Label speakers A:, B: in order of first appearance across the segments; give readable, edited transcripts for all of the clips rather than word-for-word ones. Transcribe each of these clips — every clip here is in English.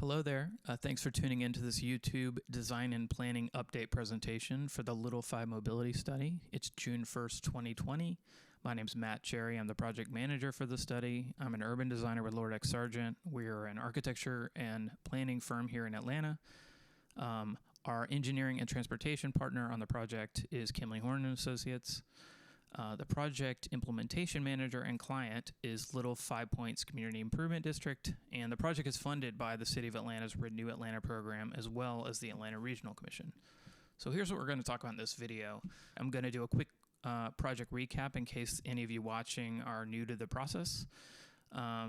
A: Hello there. Thanks for tuning into this YouTube design and planning update presentation for the Little 5 Mobility Study. It's June 1st, 2020. My name's Matt Cherry. I'm the project manager for the study. I'm an urban designer with Lord X Sargent. We're an architecture and planning firm here in Atlanta. Our engineering and transportation partner on the project is Kimley Horn & Associates. The project implementation manager and client is Little 5 Points Community Improvement District, and the project is funded by the City of Atlanta's Renew Atlanta program as well as the Atlanta Regional Commission. So here's what we're going to talk about in this video. I'm going to do a quick project recap in case any of you watching are new to the process. I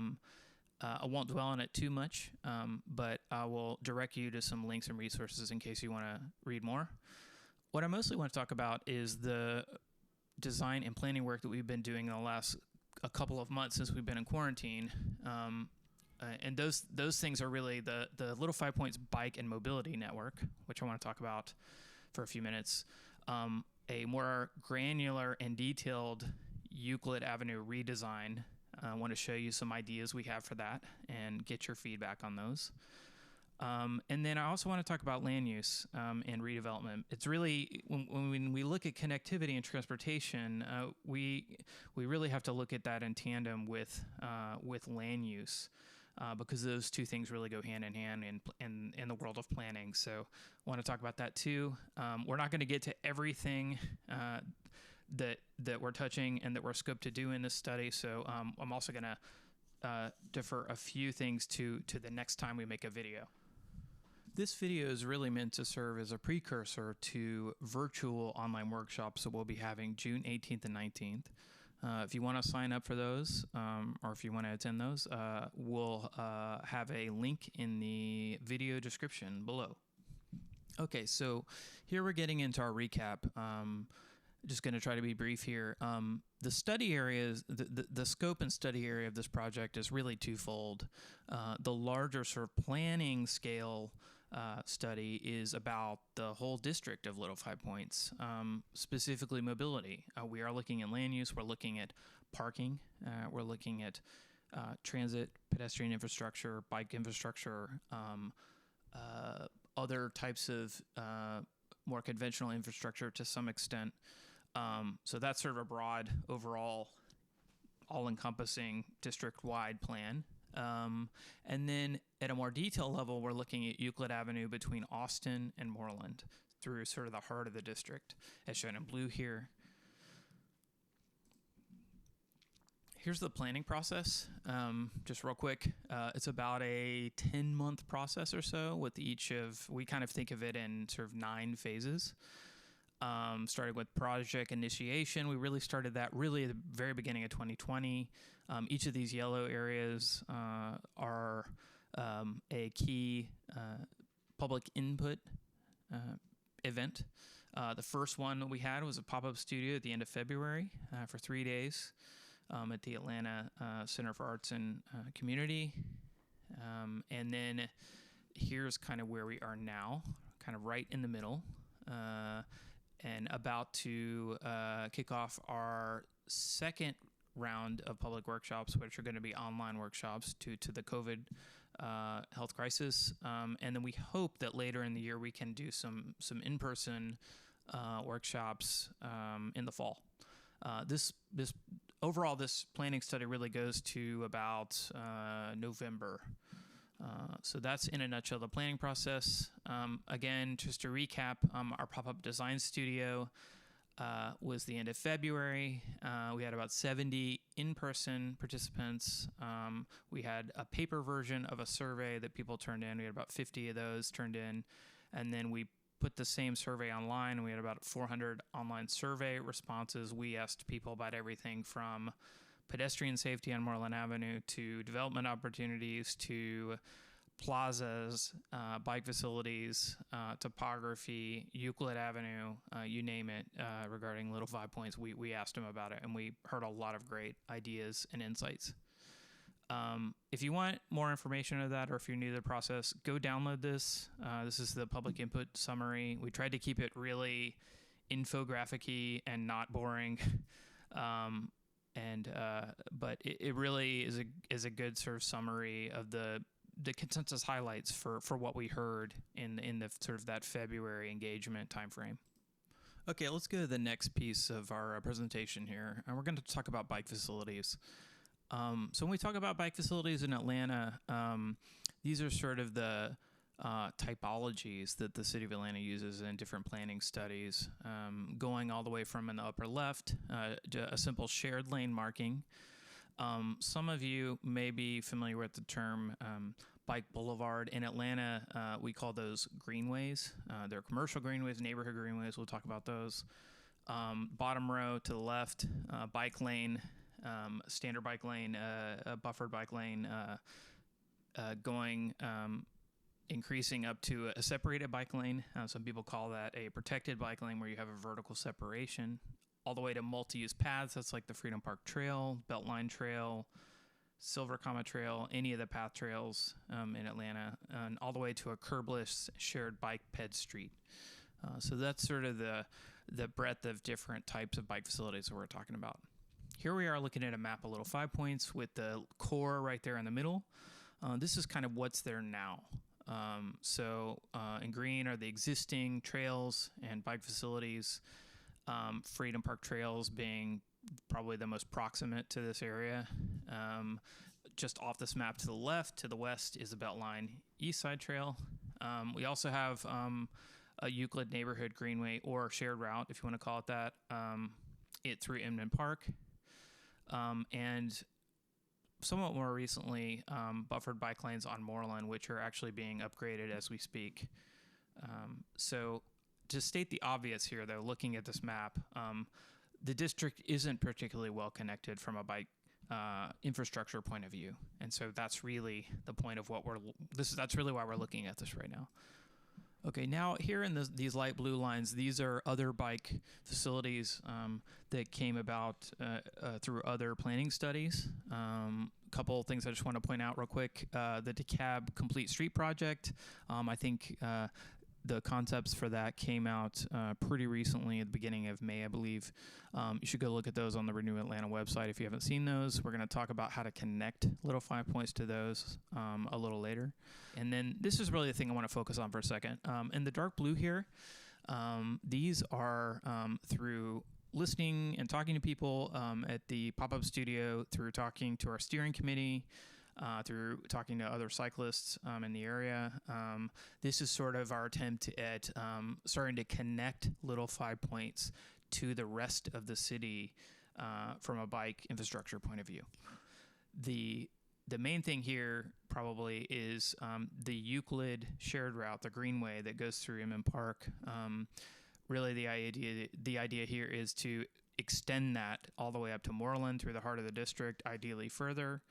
A: won't dwell on it too much, but I will direct you to some links and resources in case you want to read more. What I mostly want to talk about is the design and planning work that we've been doing in the last a couple of months since we've been in quarantine. And those things are really the Little 5 Points Bike and Mobility Network, which I want to talk about for a few minutes. A more granular and detailed Euclid Avenue redesign. I want to show you some ideas we have for that and get your feedback on those. And then I also want to talk about land use and redevelopment. It's really, when we look at connectivity and transportation, we really have to look at that in tandem with land use, because those two things really go hand in hand in the world of planning. So I want to talk about that too. We're not going to get to everything that we're touching and that we're scoped to do in this study. So I'm also going to defer a few things to the next time we make a video. This video is really meant to serve as a precursor to virtual online workshops that we'll be having June 18th and 19th. If you want to sign up for those, or if you want to attend those, we'll have a link in the video description below. Okay, so here we're getting into our recap. Just going to try to be brief here. The study areas, the scope and study area of this project is really twofold. The larger sort of planning scale study is about the whole district of Little 5 Points, specifically mobility. We are looking at land use. We're looking at parking. We're looking at transit, pedestrian infrastructure, bike infrastructure, other types of more conventional infrastructure to some extent. So that's sort of a broad, overall, all-encompassing district-wide plan. And then at a more detailed level, we're looking at Euclid Avenue between Austin and Moreland through sort of the heart of the district, as shown in blue here. Here's the planning process, just real quick. It's about a 10-month process or so with we kind of think of it in sort of 9 phases. Starting with project initiation. We really started that really at the very beginning of 2020. Each of these yellow areas are a key public input event. The first one that we had was a pop-up studio at the end of February for 3 days at the Atlanta Center for Arts and Community. And then here's kind of where we are now, kind of right in the middle. And about to kick off our second round of public workshops, which are going to be online workshops due to the COVID health crisis. And then we hope that later in the year we can do some in-person workshops in the fall. This planning study really goes to about November. So that's in a nutshell the planning process. Again, just to recap, our pop-up design studio was the end of February. We had about 70 in-person participants. We had a paper version of a survey that people turned in. We had about 50 of those turned in. And then we put the same survey online. We had about 400 online survey responses. We asked people about everything from pedestrian safety on Moreland Avenue to development opportunities to plazas, bike facilities, topography, Euclid Avenue, you name it, regarding Little 5 Points. We asked them about it, and we heard a lot of great ideas and insights. If you want more information on that, or if you're new to the process, go download this. This is the public input summary. We tried to keep it really infographic-y and not boring. But it really is a good sort of summary of the the consensus highlights for what we heard in the sort of that February engagement timeframe. Okay, let's go to the next piece of our presentation here, and we're going to talk about bike facilities. So when we talk about bike facilities in Atlanta, these are sort of the typologies that the city of Atlanta uses in different planning studies, going all the way from in the upper left to a simple shared lane marking. Some of you may be familiar with the term bike boulevard. In Atlanta, we call those greenways. They're commercial greenways, neighborhood greenways. We'll talk about those. Bottom row to the left, bike lane, standard bike lane, a buffered bike lane, increasing up to a separated bike lane. Some people call that a protected bike lane where you have a vertical separation, all the way to multi-use paths. That's like the Freedom Park Trail, Beltline Trail, Silver Comma Trail, any of the path trails in Atlanta, and all the way to a curbless shared bike ped street. So that's sort of the breadth of different types of bike facilities that we're talking about. Here we are looking at a map of Little 5 Points with the core right there in the middle. This is kind of what's there now. So in green are the existing trails and bike facilities. Freedom Park Trails being probably the most proximate to this area. Just off this map to the left, to the west, is the Beltline East Side Trail. We also have a Euclid Neighborhood Greenway, or shared route, if you want to call it that, through Inman Park. And somewhat more recently, buffered bike lanes on Moreland, which are actually being upgraded as we speak. So to state the obvious here, though, looking at this map, the district isn't particularly well connected from a bike infrastructure point of view, and so that's really the point of that's really why we're looking at this right now. Okay, now here in these light blue lines, these are other bike facilities that came about through other planning studies. A couple things I just want to point out real quick. The DeKalb Complete Street Project, I think the concepts for that came out pretty recently at the beginning of May, I believe. You should go look at those on the Renew Atlanta website if you haven't seen those. We're going to talk about how to connect Little 5 Points to those a little later. And then this is really the thing I want to focus on for a second. In the dark blue here, these are through listening and talking to people at the pop-up studio, through talking to our steering committee, through talking to other cyclists in the area. This is sort of our attempt at starting to connect Little 5 Points to the rest of the city from a bike infrastructure point of view. The main thing here probably is the Euclid shared route, the greenway that goes through Inman Park. Really the idea here is to extend that all the way up to Moreland through the heart of the district, ideally further.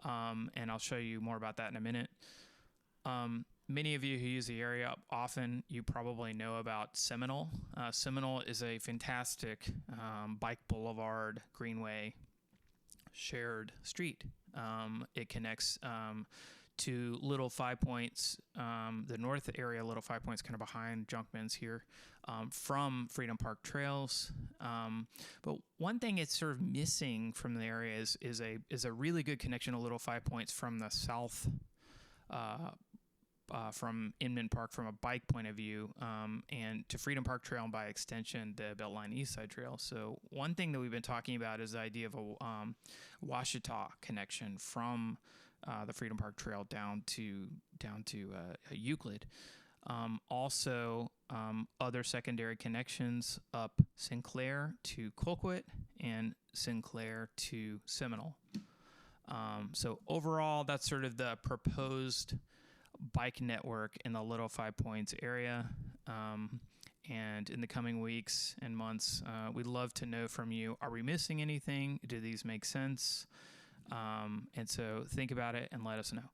A: And I'll show you more about that in a minute. Many of you who use the area often, you probably know about Seminole. Seminole is a fantastic bike boulevard, greenway, shared street. It connects to Little 5 Points, the north area, Little 5 Points, kind of behind Junkman's here, from Freedom Park Trails. But one thing it's sort of missing from the area is a really good connection to Little 5 Points from the south, from Inman Park from a bike point of view, and to Freedom Park Trail, and by extension, the Beltline East Side Trail. So one thing that we've been talking about is the idea of a Washita connection from the Freedom Park Trail down to Euclid. Also, other secondary connections up Sinclair to Colquitt and Sinclair to Seminole. So overall, that's sort of the proposed bike network in the Little 5 Points area. And in the coming weeks and months, we'd love to know from you, are we missing anything? Do these make sense? And so think about it and let us know.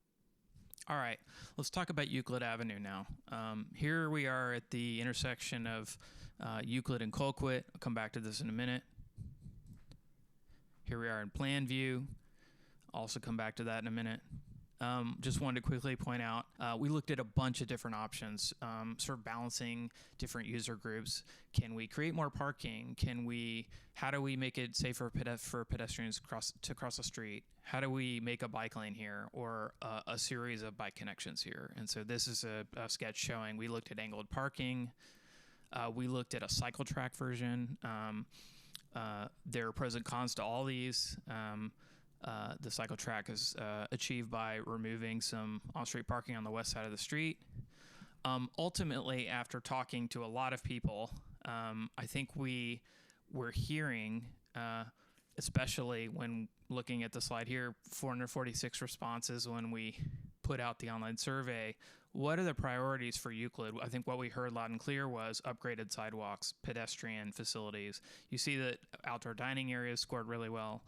A: All right, let's talk about Euclid Avenue now. Here we are at the intersection of Euclid and Colquitt. I'll come back to this in a minute. Here we are in plan view. Also come back to that in a minute. just wanted to quickly point out, we looked at a bunch of different options, sort of balancing different user groups. Can we create more parking? How do we make it safer for pedestrians to cross the street? How do we make a bike lane here, or a series of bike connections here? And so this is a sketch showing we looked at angled parking. We looked at a cycle track version. There are pros and cons to all these. The cycle track is achieved by removing some on-street parking on the west side of the street. Ultimately, after talking to a lot of people, I think we were hearing, especially when looking at the slide here, 446 responses when we put out the online survey. What are the priorities for Euclid? I think what we heard loud and clear was upgraded sidewalks, pedestrian facilities. You see that outdoor dining areas scored really well.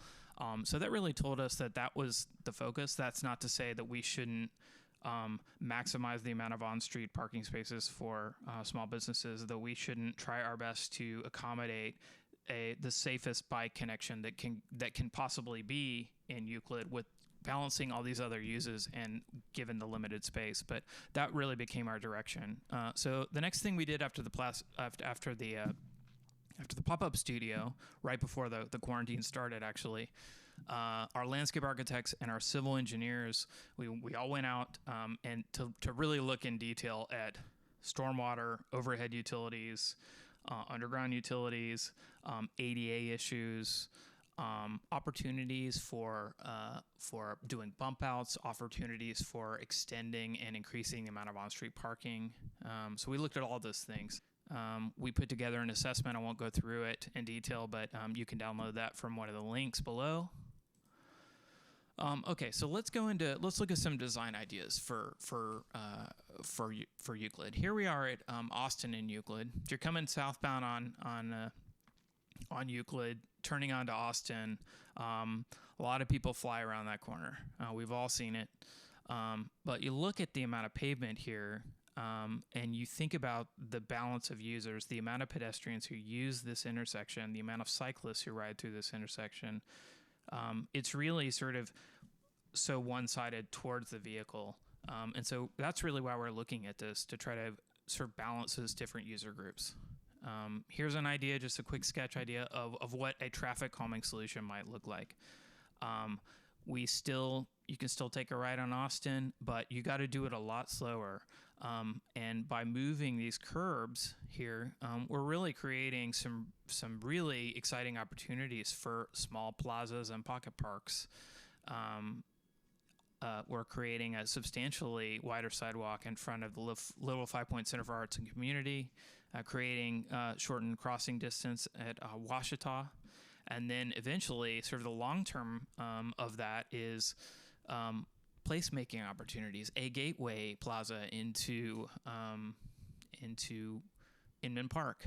A: So that really told us that was the focus. That's not to say that we shouldn't maximize the amount of on-street parking spaces for small businesses, though we shouldn't try our best to accommodate the safest bike connection that can possibly be in Euclid, with balancing all these other uses and given the limited space. But that really became our direction. So the next thing we did after the pop-up studio, right before the quarantine started, actually, our landscape architects and our civil engineers, we all went out and to really look in detail at stormwater, overhead utilities, underground utilities, ADA issues, opportunities for doing bump outs, opportunities for extending and increasing the amount of on-street parking. So we looked at all those things. We put together an assessment. I won't go through it in detail, but you can download that from one of the links below. Okay, so let's look at some design ideas for Euclid. Here we are at Austin and Euclid. If you're coming southbound on Euclid, turning onto Austin, a lot of people fly around that corner. We've all seen it. But you look at the amount of pavement here, and you think about the balance of users, the amount of pedestrians who use this intersection, the amount of cyclists who ride through this intersection. It's really sort of so one-sided towards the vehicle. And so that's really why we're looking at this, to try to sort of balance those different user groups. Here's an idea, just a quick sketch idea of what a traffic calming solution might look like. You can still take a ride on Austin, but you got to do it a lot slower. And by moving these curbs here, we're really creating some really exciting opportunities for small plazas and pocket parks. We're creating a substantially wider sidewalk in front of the Little 5 Point Center for Arts and Community, creating shortened crossing distance at Washita. And then eventually, sort of the long term of that is placemaking opportunities, a gateway plaza into Inman Park.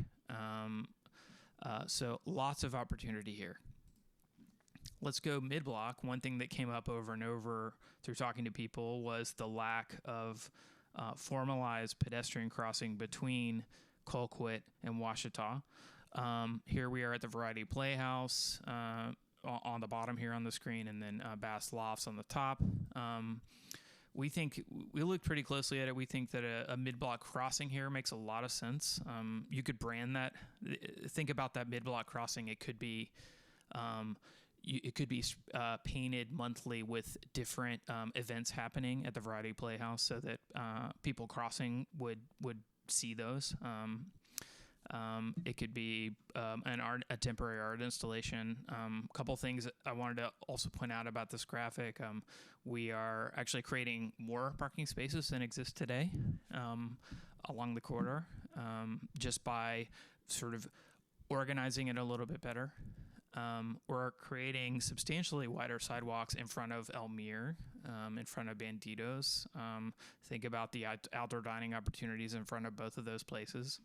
A: So lots of opportunity here. Let's go mid-block. One thing that came up over and over through talking to people was the lack of formalized pedestrian crossing between Colquitt and Washita. Here we are at the Variety Playhouse on the bottom here on the screen, and then Bass Lofts on the top. We looked pretty closely at it. We think that a mid-block crossing here makes a lot of sense. You could brand that. Think about that mid-block crossing. It could be painted monthly with different events happening at the Variety Playhouse, so that people crossing would see those. It could be a temporary art installation. A couple things I wanted to also point out about this graphic. We are actually creating more parking spaces than exist today along the corridor, just by sort of organizing it a little bit better. We're creating substantially wider sidewalks in front of Elmire, in front of Banditos. Think about the outdoor dining opportunities in front of both of those places.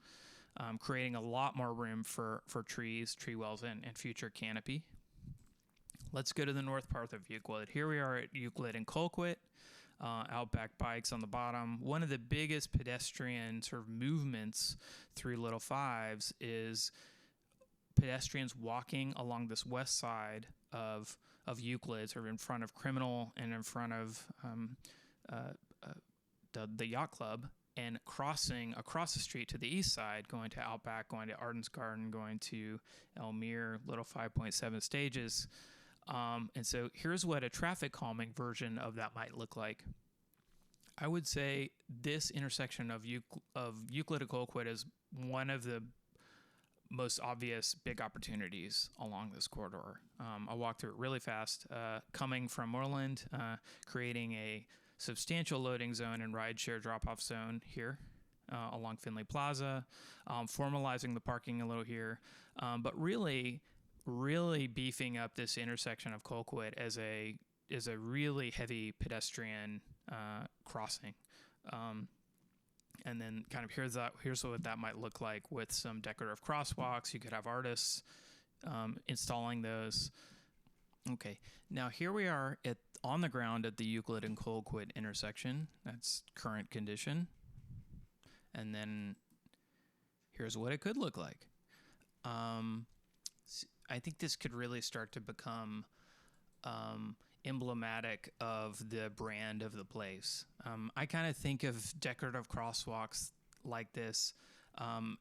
A: Creating a lot more room for trees, tree wells, and future canopy. Let's go to the north part of Euclid. Here we are at Euclid and Colquitt. Outback Bikes on the bottom. One of the biggest pedestrian sort of movements through Little Fives is pedestrians walking along this west side of Euclid, sort of in front of Criminal and in front of the yacht club, and crossing across the street to the east side, going to Outback, going to Arden's Garden, going to Elmere, little 5.7 stages. And so here's what a traffic calming version of that might look like. I would say this intersection of Euclid and Colquitt is one of the most obvious big opportunities along this corridor. I'll walk through it really fast. Coming from Moreland, creating a substantial loading zone and rideshare drop-off zone here along Finley Plaza, formalizing the parking a little here, but really beefing up this intersection of Colquitt as a really heavy pedestrian crossing. And then kind of here's what that might look like with some decorative crosswalks. You could have artists installing those. Okay, now here we are on the ground at the Euclid and Colquitt intersection. That's current condition. And then here's what it could look like. I think this could really start to become emblematic of the brand of the place. I kind of think of decorative crosswalks like this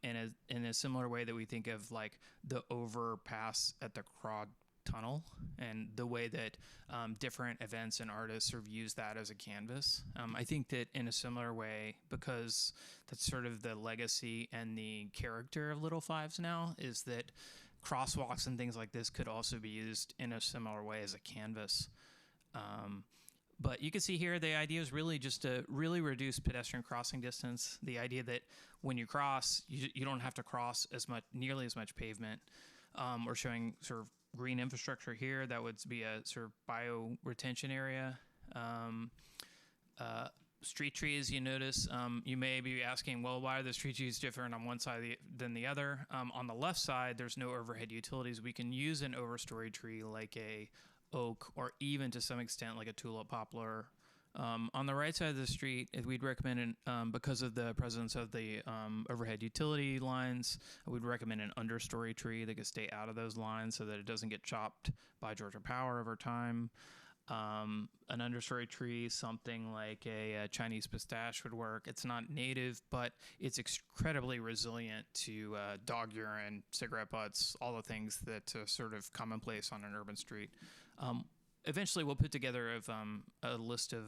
A: in a similar way that we think of like the overpass at the Craw Tunnel, and the way that different events and artists sort of use that as a canvas. I think that in a similar way, because that's sort of the legacy and the character of Little Fives now, is that crosswalks and things like this could also be used in a similar way as a canvas. But you can see here the idea is really just to really reduce pedestrian crossing distance. The idea that when you cross, you don't have to cross nearly as much pavement. We're showing sort of green infrastructure here. That would be a sort of bio-retention area. Street trees, you notice, you may be asking, well, why are the street trees different on one side than the other? On the left side, there's no overhead utilities. We can use an overstory tree like a oak, or even to some extent like a tulip poplar. On the right side of the street, we'd recommend, because of the presence of the overhead utility lines, we'd recommend an understory tree that could stay out of those lines so that it doesn't get chopped by Georgia Power over time. An understory tree, something like a Chinese pistache would work. It's not native, but it's incredibly resilient to dog urine, cigarette butts, all the things that are sort of commonplace on an urban street. Eventually, we'll put together a list of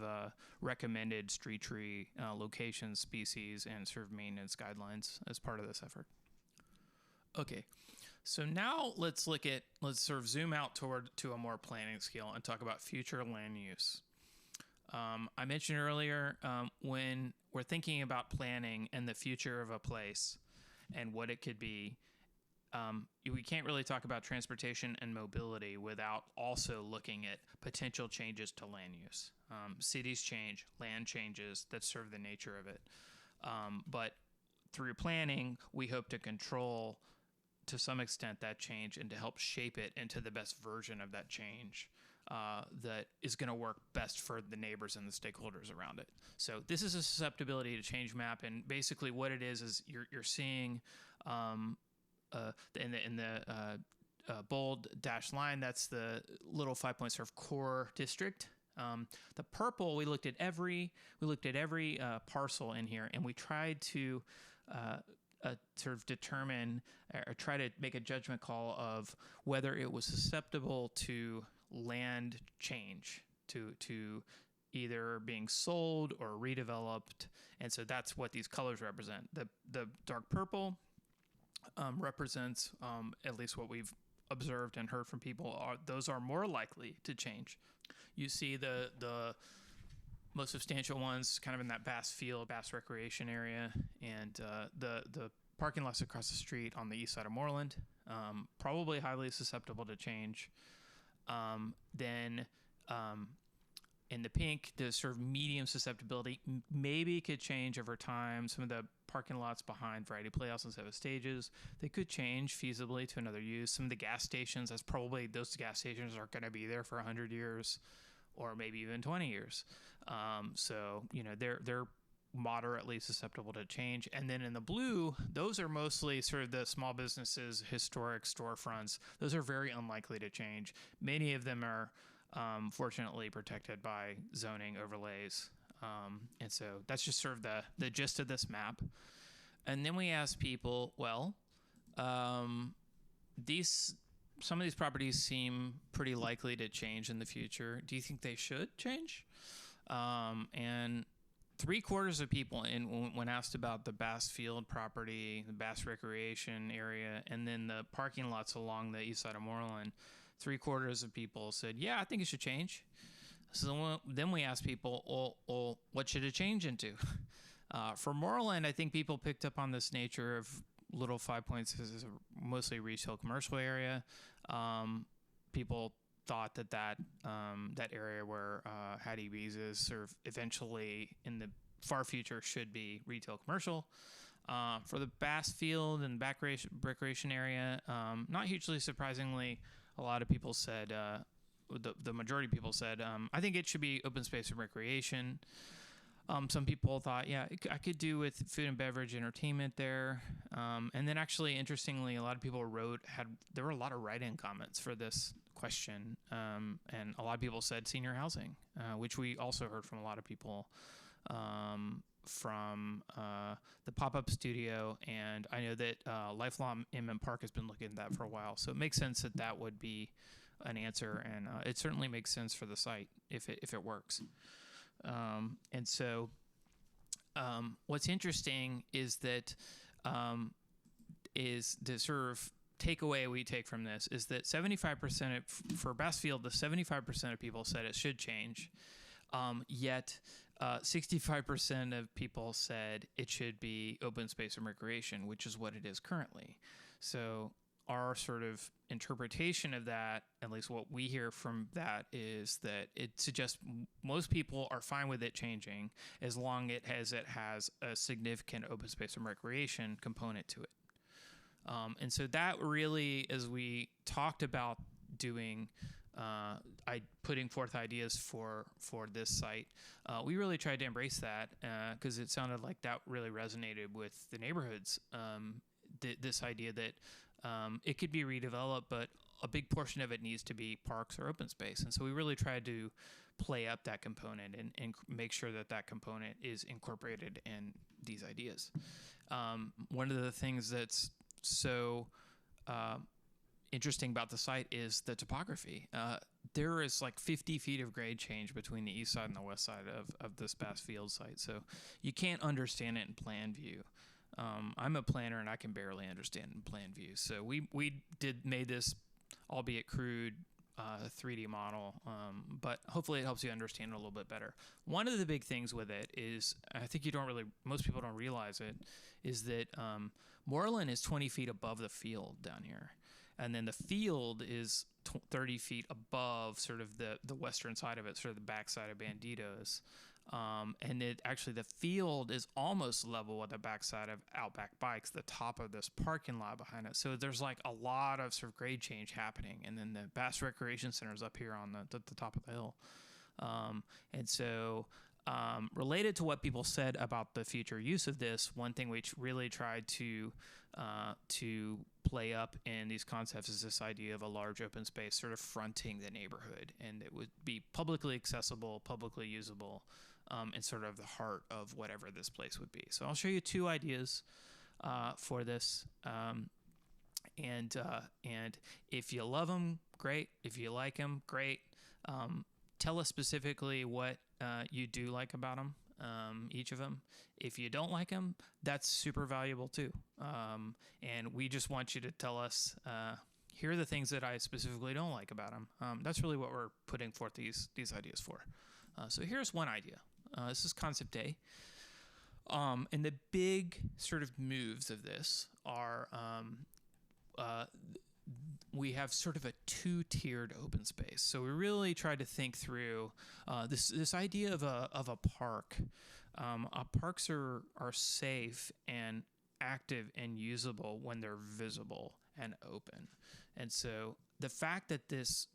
A: recommended street tree locations, species, and sort of maintenance guidelines as part of this effort. Okay, so now let's sort of zoom out to a more planning scale and talk about future land use. I mentioned earlier when we're thinking about planning and the future of a place and what it could be, we can't really talk about transportation and mobility without also looking at potential changes to land use. Cities change, land changes, that's sort of the nature of it. But through planning, we hope to control to some extent that change and to help shape it into the best version of that change that is going to work best for the neighbors and the stakeholders around it. So this is a susceptibility to change map, and basically what it is you're seeing in the bold dashed line, that's the little 5-point sort of core district. The purple, we looked at every parcel in here, and we tried to sort of determine or try to make a judgment call of whether it was susceptible to land change, to either being sold or redeveloped. And so that's what these colors represent. The dark purple represents, at least what we've observed and heard from people, those are more likely to change. You see the most substantial ones kind of in that Bass Field, Bass Recreation area, and the parking lots across the street on the east side of Moreland, probably highly susceptible to change. Then in the pink, the sort of medium susceptibility maybe could change over time. Some of the parking lots behind Variety Playhouse and Seven Stages, they could change feasibly to another use. Some of the gas stations, those gas stations are going to be there for 100 years or maybe even 20 years. So, they're moderately susceptible to change. And then in the blue, those are mostly sort of the small businesses, historic storefronts. Those are very unlikely to change. Many of them are fortunately protected by zoning overlays. And so that's just sort of the gist of this map. And then we asked people, well, some of these properties seem pretty likely to change in the future. Do you think they should change? And 3/4 of people, when asked about the Bass Field property, the Bass Recreation area, and then the parking lots along the east side of Moreland, 3/4 of people said, yeah, I think it should change. So then we asked people, well, what should it change into? For Moreland, I think people picked up on this nature of Little 5 Points as a mostly retail commercial area. People thought that area where Hattie B's is sort of eventually in the far future should be retail commercial. For the Bass Field and recreation area, not hugely surprisingly, a lot of people said, the majority of people said, I think it should be open space and recreation. Some people thought, yeah, I could do with food and beverage entertainment there. And then actually, interestingly, a lot of people there were a lot of write-in comments for this question. And a lot of people said senior housing, which we also heard from a lot of people from the pop-up studio. And I know that Lifelong Inman Park has been looking at that for a while. So it makes sense that would be an answer. And it certainly makes sense for the site if it works. And so what's interesting is that is the sort of takeaway we take from this is that 75% for Bass Field, the 75% of people said it should change, yet 65% of people said it should be open space and recreation, which is what it is currently. So our sort of interpretation of that, at least what we hear from that, is that it suggests most people are fine with it changing as long as it has a significant open space and recreation component to it. And so that really, as we talked about doing, putting forth ideas for this site, we really tried to embrace that because it sounded like that really resonated with the neighborhoods. This idea that it could be redeveloped, but a big portion of it needs to be parks or open space. And so we really tried to play up that component and make sure that component is incorporated in these ideas. One of the things that's so interesting about the site is the topography. There is like 50 feet of grade change between the east side and the west side of this Bass Field site. So you can't understand it in plan view. I'm a planner and I can barely understand in plan view. So we made this, albeit crude, 3D model, but hopefully it helps you understand it a little bit better. One of the big things with it is, I think most people don't realize it, is that Moreland is 20 feet above the field down here. And then the field is 30 feet above sort of the western side of it, sort of the backside of Banditos. And the field is almost level with the backside of Outback Bikes, the top of this parking lot behind it. So there's like a lot of sort of grade change happening. And then the Bass Recreation Center is up here on the top of the hill. And so related to what people said about the future use of this, one thing which really tried to play up in these concepts is this idea of a large open space sort of fronting the neighborhood, and it would be publicly accessible, publicly usable, and sort of the heart of whatever this place would be. So I'll show you two ideas for this, and if you love them, great. If you like them, great. Tell us specifically what you do like about them, each of them. If you don't like them, that's super valuable too. And we just want you to tell us, here are the things that I specifically don't like about them. That's really what we're putting forth these ideas for. So here's one idea. This is concept A. And the big sort of moves of this are we have sort of a two-tiered open space. So we really tried to think through this idea of a park. Parks are safe and active and usable when they're visible and open. And so the fact that this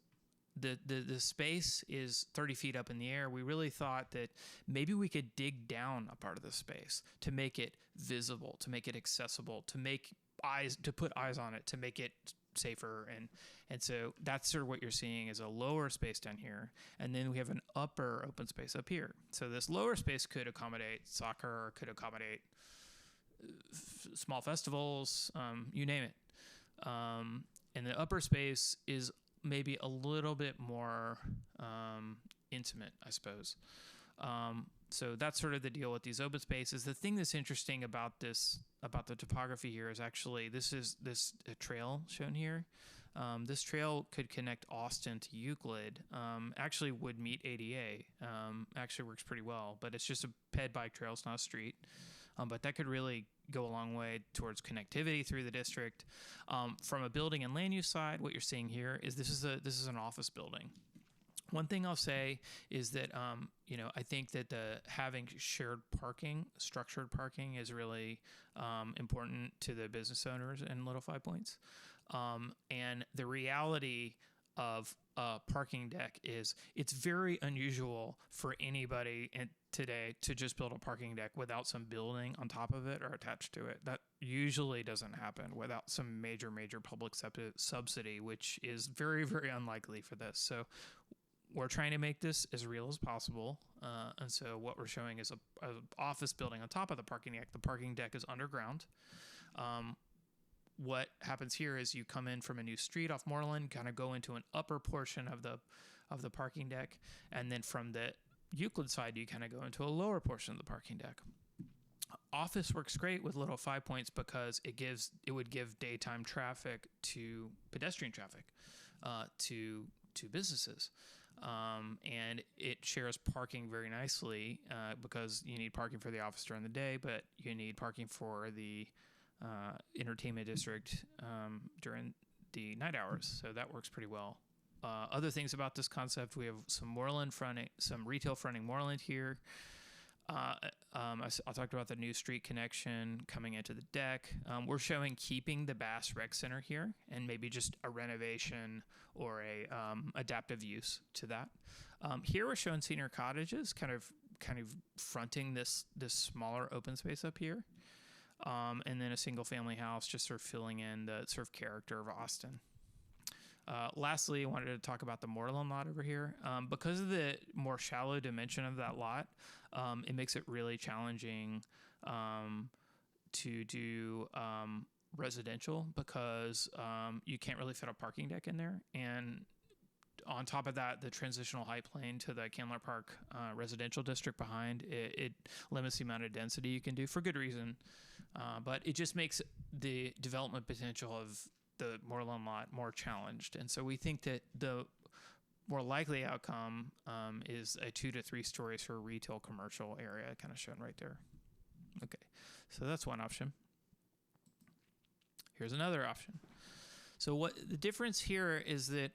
A: the space is 30 feet up in the air. We really thought that maybe we could dig down a part of the space to make it visible, to make it accessible, to put eyes on it, to make it safer. And so that's sort of what you're seeing is a lower space down here. And then we have an upper open space up here. So this lower space could accommodate soccer, or could accommodate small festivals, you name it. And the upper space is maybe a little bit more intimate, I suppose. So that's sort of the deal with these open spaces. The thing that's interesting about the topography here is actually this trail shown here. This trail could connect Austin to Euclid. Actually would meet ADA. Actually works pretty well, but it's just a ped bike trail. It's not a street. But that could really go a long way towards connectivity through the district. From a building and land use side, what you're seeing here is this is an office building. One thing I'll say is that I think that having shared parking, structured parking, is really important to the business owners in Little 5 Points. And the reality of a parking deck is it's very unusual for anybody today to just build a parking deck without some building on top of it or attached to it. That usually doesn't happen without some major public subsidy, which is very, very unlikely for this. So we're trying to make this as real as possible. And so what we're showing is a office building on top of the parking deck. The parking deck is underground. What happens here is you come in from a new street off Moreland, kind of go into an upper portion of the parking deck, and then from the Euclid side, you kind of go into a lower portion of the parking deck. Office works great with Little 5 Points because it would give daytime traffic to pedestrian traffic to businesses. And it shares parking very nicely because you need parking for the office during the day, but you need parking for the entertainment district during the night hours. So that works pretty well. Other things about this concept, we have some retail fronting Moreland here. I talked about the new street connection coming into the deck. We're showing keeping the Bass Rec Center here and maybe just a renovation or a adaptive use to that. Here we're showing senior cottages kind of fronting this smaller open space up here. And then a single family house just sort of filling in the sort of character of Austin. Lastly, I wanted to talk about the Moreland lot over here. Because of the more shallow dimension of that lot, it makes it really challenging to do residential because you can't really fit a parking deck in there. And on top of that, the transitional height plane to the Candler Park residential district behind, it limits the amount of density you can do for good reason. But it just makes the development potential of the Moreland lot more challenged. And so we think that the more likely outcome is a 2 to 3 stories for a retail commercial area, kind of shown right there. Okay, so that's one option. Here's another option. So what the difference here is that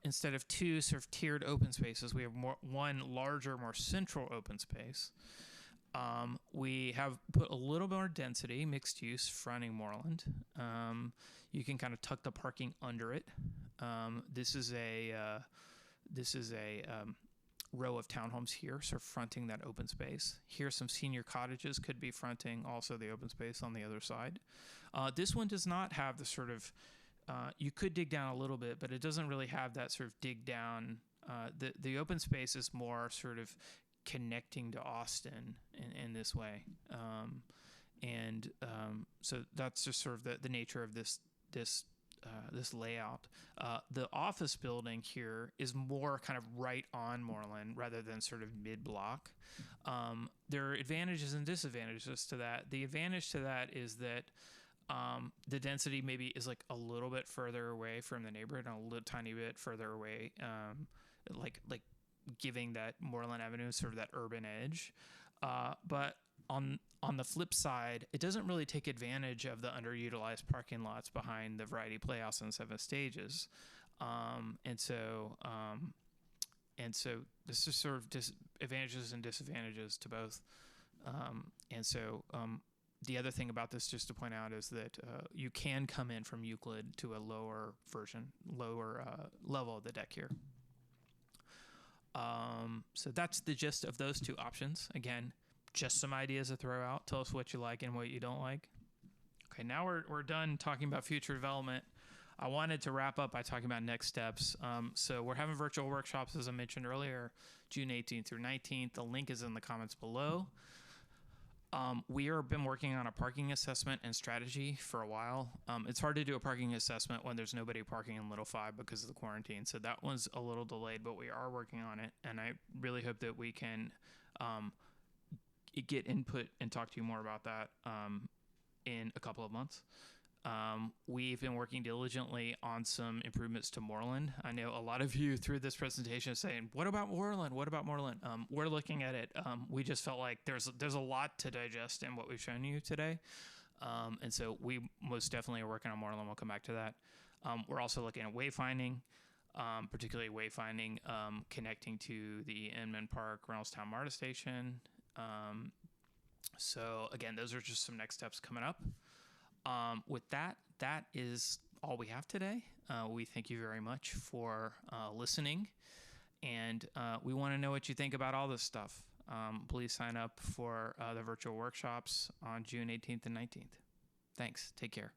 A: instead of 2 sort of tiered open spaces, we have one larger, more central open space. We have put a little more density, mixed use, fronting Moreland. You can kind of tuck the parking under it. This is a row of townhomes here, sort of fronting that open space. Here, some senior cottages could be fronting also the open space on the other side. This one does not have the sort of, you could dig down a little bit, but it doesn't really have that sort of dig down. The open space is more sort of connecting to Austin in this way. So that's just sort of the nature of this layout. The office building here is more kind of right on Moreland rather than sort of mid-block. There are advantages and disadvantages to that. The advantage to that is that the density maybe is like a little bit further away from the neighborhood and a little tiny bit further away, like giving that Moreland Avenue sort of that urban edge. But on the flip side, it doesn't really take advantage of the underutilized parking lots behind the Variety Playhouse and 7 Stages. And so this is sort of advantages and disadvantages to both. The other thing about this, just to point out, is that you can come in from Euclid to a lower level of the deck here. So that's the gist of those two options. Again, just some ideas to throw out. Tell us what you like and what you don't like. Okay, now we're done talking about future development. I wanted to wrap up by talking about next steps. So we're having virtual workshops, as I mentioned earlier, June 18th through 19th. The link is in the comments below. We have been working on a parking assessment and strategy for a while. It's hard to do a parking assessment when there's nobody parking in Little 5 because of the quarantine. So that one's a little delayed, but we are working on it. And I really hope that we can get input and talk to you more about that in a couple of months. We've been working diligently on some improvements to Moreland. I know a lot of you through this presentation are saying, what about Moreland? What about Moreland? We're looking at it. We just felt like there's a lot to digest in what we've shown you today. And so we most definitely are working on Moreland. We'll come back to that. We're also looking at wayfinding, particularly wayfinding connecting to the Inman Park, Reynoldstown MARTA station. So again, those are just some next steps coming up. With that is all we have today. We thank you very much for listening, and we want to know what you think about all this stuff. Please sign up for the virtual workshops on June 18th and 19th. Thanks. Take care.